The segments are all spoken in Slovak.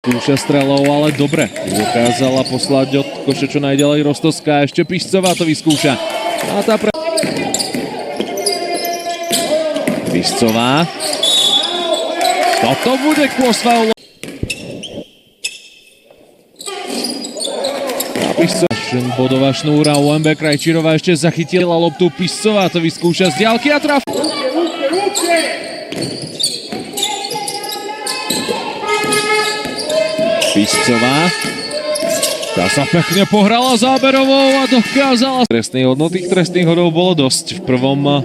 Skúša strelou, ale dobre. Dokázala poslať od koše čo najďalej Rostovská. Ešte Pišcová to vyskúša. A tá Pišcová. Toto bude cross foul. Bodová šnúra, UMB Krajčírová ešte zachytila loptu. Pišcová to vyskúša z diaľky a traf. Pišcová. Tá sa pekne pohrala záberovou a dokázala. Tých trestných hodov bolo dosť. V prvom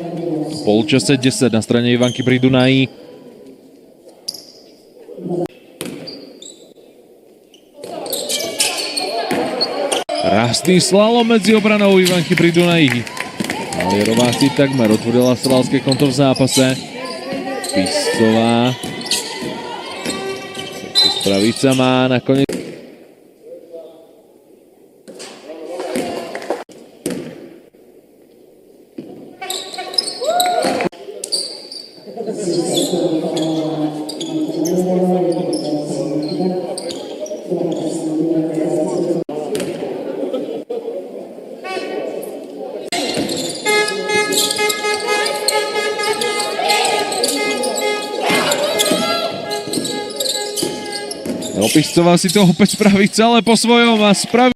polčase 10 na strane Ivanky pri Dunaji. Rastný slalom medzi obranou Ivanky pri Dunaji. Malierová si takmer otvorila strelské konto v zápase. Pišcová. Spravica má nakoniec. Pišcová si to opäť spraví celé po svojom a spraví.